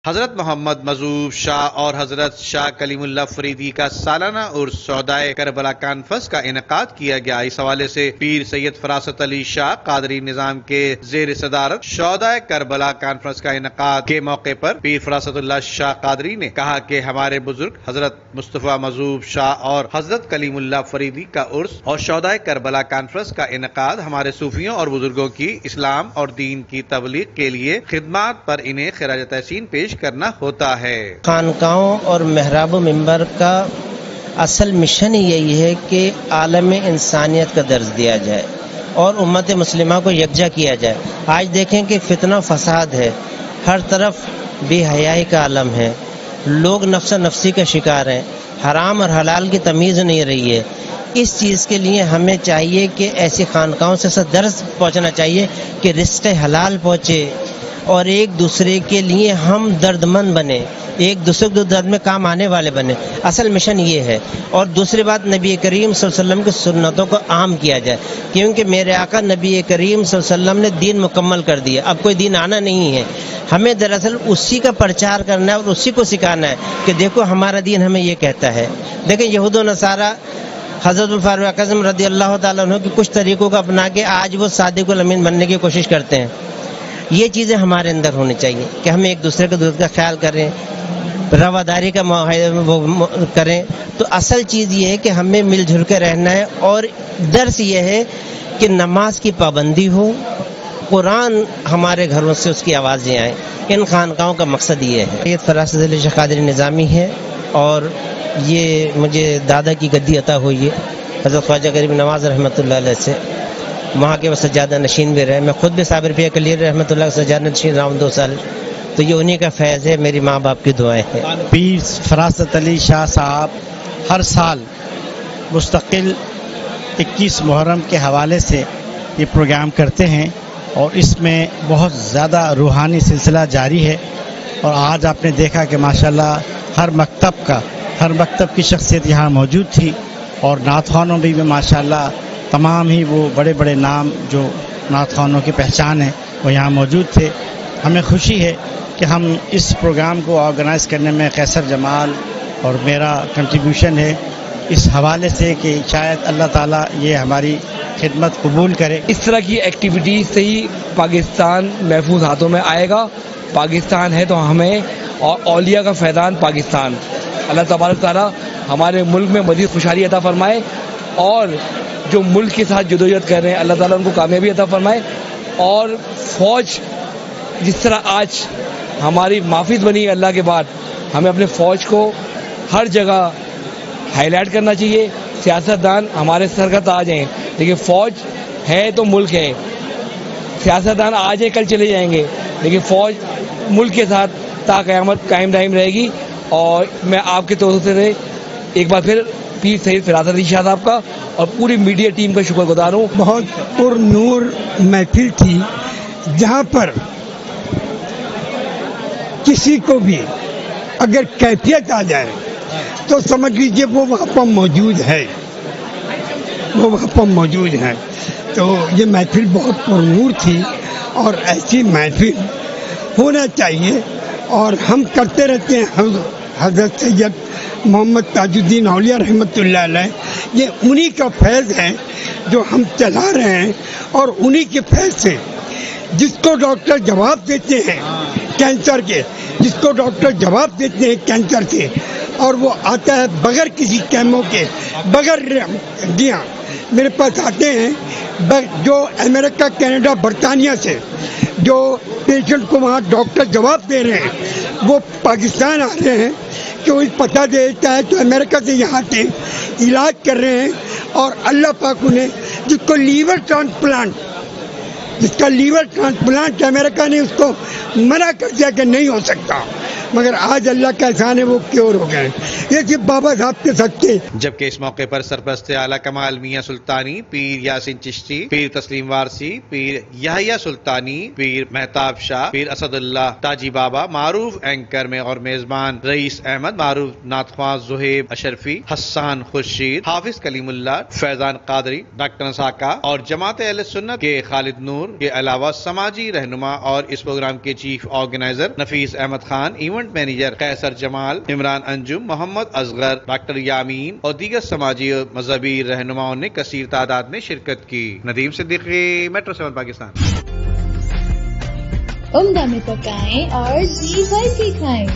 حضرت محمد مذوب شاہ اور حضرت شاہ کلیم اللہ فریدی کا سالانہ عرس شہدائے کربلا کانفرنس کا انعقاد کیا گیا۔ اس حوالے سے پیر سید فراست علی شاہ قادری نظام کے زیر صدارت شہدائے کربلا کانفرنس کا انعقاد کے موقع پر پیر فراست اللہ شاہ قادری نے کہا کہ ہمارے بزرگ حضرت مصطفیٰ مذوب شاہ اور حضرت کلیم اللہ فریدی کا عرس اور شہدائے کربلا کانفرنس کا انعقاد ہمارے صوفیوں اور بزرگوں کی اسلام اور دین کی تبلیغ کے لیے خدمات پر انہیں خراج تحسین پیش کرنا ہوتا ہے۔ خانقاہوں اور محراب و منبر کا اصل مشن یہی ہے کہ عالم انسانیت کا درس دیا جائے اور امت مسلمہ کو یکجا کیا جائے۔ آج دیکھیں کہ فتنہ فساد ہے، ہر طرف بے حیائی کا عالم ہے، لوگ نفس نفسی کا شکار ہیں، حرام اور حلال کی تمیز نہیں رہی ہے۔ اس چیز کے لیے ہمیں چاہیے کہ ایسی خانقاہوں سے درس پہنچنا چاہیے کہ رزق حلال پہنچے اور ایک دوسرے کے لیے ہم درد مند بنے، ایک دوسرے کو درد میں کام آنے والے بنے۔ اصل مشن یہ ہے۔ اور دوسری بات، نبی کریم صلی اللہ علیہ وسلم کی سنتوں کو عام کیا جائے، کیونکہ میرے آقا نبی کریم صلی اللہ علیہ وسلم نے دین مکمل کر دیا، اب کوئی دین آنا نہیں ہے۔ ہمیں دراصل اسی کا پرچار کرنا ہے اور اسی کو سکھانا ہے کہ دیکھو ہمارا دین ہمیں یہ کہتا ہے۔ دیکھیں یہود و نصارہ حضرت الفاروق اعظم رضی اللہ تعالیٰ عنہ کے کچھ طریقوں کو اپنا کے آج وہ صادق الامین بننے کی کوشش کرتے ہیں۔ یہ چیزیں ہمارے اندر ہونی چاہیے کہ ہم ایک دوسرے کے درد کا خیال کریں، رواداری کا معاہدہ کریں۔ تو اصل چیز یہ ہے کہ ہمیں مل جل کے رہنا ہے، اور درس یہ ہے کہ نماز کی پابندی ہو، قرآن ہمارے گھروں سے اس کی آوازیں آئیں۔ ان خانقاہوں کا مقصد یہ ہے۔ سید فراست علی شاہ قادری نظامی ہے اور یہ مجھے دادا کی گدی عطا ہوئی ہے حضرت خواجہ غریب نواز رحمۃ اللہ علیہ سے، وہاں کے وہ سجادہ نشین بھی رہے۔ میں خود بھی صابر پیر کلیر رحمۃ اللہ کا سجادہ نشین رہا ہوں 2 سال، تو یہ انہی کا فیض ہے، میری ماں باپ کی دعائیں ہیں۔ پیر فراست علی شاہ صاحب ہر سال مستقل 21 محرم کے حوالے سے یہ پروگرام کرتے ہیں، اور اس میں بہت زیادہ روحانی سلسلہ جاری ہے۔ اور آج آپ نے دیکھا کہ ماشاءاللہ ہر مکتب کی شخصیت یہاں موجود تھی، اور نعت خوانوں بھی ماشاءاللہ تمام ہی وہ بڑے بڑے نام جو نعت خوانوں کی پہچان ہے وہ یہاں موجود تھے۔ ہمیں خوشی ہے کہ ہم اس پروگرام کو آرگنائز کرنے میں قیصر جمال اور میرا کنٹریبیوشن ہے، اس حوالے سے کہ شاید اللہ تعالیٰ یہ ہماری خدمت قبول کرے۔ اس طرح کی ایکٹیویٹیز سے ہی پاکستان محفوظ ہاتھوں میں آئے گا۔ پاکستان ہے تو ہمیں، اور اولیاء کا فیضان پاکستان۔ اللہ تبارک تعالیٰ ہمارے ملک میں مزید خوشحالی عطا فرمائے، اور جو ملک کے ساتھ جدوجہد کر رہے ہیں اللہ تعالیٰ ان کو کامیابی عطا فرمائے۔ اور فوج جس طرح آج ہماری محافظ بنی ہے اللہ کے بعد، ہمیں اپنے فوج کو ہر جگہ ہائی لائٹ کرنا چاہیے۔ سیاستدان ہمارے سر کا تاج ہیں، لیکن فوج ہے تو ملک ہے۔ سیاستدان آج ہیں کل چلے جائیں گے، لیکن فوج ملک کے ساتھ تا قیامت قائم دائم رہے گی۔ اور میں آپ کے طور سے ایک بار پھر پیر سید فراست علی شاہ صاحب کا اور پوری میڈیا ٹیم کا شکر گزار ہوں۔ بہت پر نور محفل تھی، جہاں پر کسی کو بھی اگر کیفیت آ جائے تو سمجھ لیجیے وہ وہاں پر موجود ہے، تو یہ محفل بہت پر نور تھی، اور ایسی محفل ہونا چاہیے، اور ہم کرتے رہتے ہیں۔ حضرت سید محمد تاج الدین اولیاء رحمۃ اللہ علیہ، یہ انہی کا فیض ہے جو ہم چلا رہے ہیں، اور انہی کے فیض سے جس کو ڈاکٹر جواب دیتے ہیں کینسر کے، کینسر سے، اور وہ آتا ہے بغیر کسی کیمو کے، بغیر ہڈیاں میرے پاس آتے ہیں، جو امریکہ، کینیڈا، برطانیہ سے جو پیشنٹ کو وہاں ڈاکٹر جواب دے رہے ہیں، وہ پاکستان آ رہے ہیں کہ وہ پتہ دیتا ہے تو امریکہ سے یہاں سے علاج کر رہے ہیں۔ اور اللہ پاک انہیں، جس کا لیور ٹرانسپلانٹ امریکہ نے اس کو منع کر دیا کہ نہیں ہو سکتا، مگر آج اللہ کا احسان ہے وہ کیور ہو گئے. یہ صرف بابا صاحب کے صدقے. جبکہ اس موقع پر سرپرست اعلیٰ کمال میاں سلطانی، پیر یاسین چشتی، پیر تسلیم وارسی، پیر یحییٰ سلطانی، پیر مہتاب شاہ، پیر اسد اللہ تاجی بابا، معروف اینکر میں اور میزبان رئیس احمد، معروف نعت خواں زہیب اشرفی، حسان خورشید، حافظ کلیم اللہ، فیضان قادری، ڈاکٹر نساکا اور جماعت اہل سنت کے خالد نور کے علاوہ سماجی رہنما اور اس پروگرام کے چیف آرگنائزر نفیس احمد خان، ایونٹ مینیجر قیصر جمال، عمران انجم، محمد اصغر، ڈاکٹر یامین اور دیگر سماجی اور مذہبی رہنماؤں نے کثیر تعداد میں شرکت کی. ندیم صدیقی، میٹرو 7 پاکستان. عمدہ میں پکائیں اور جی بھر کے کھائیں.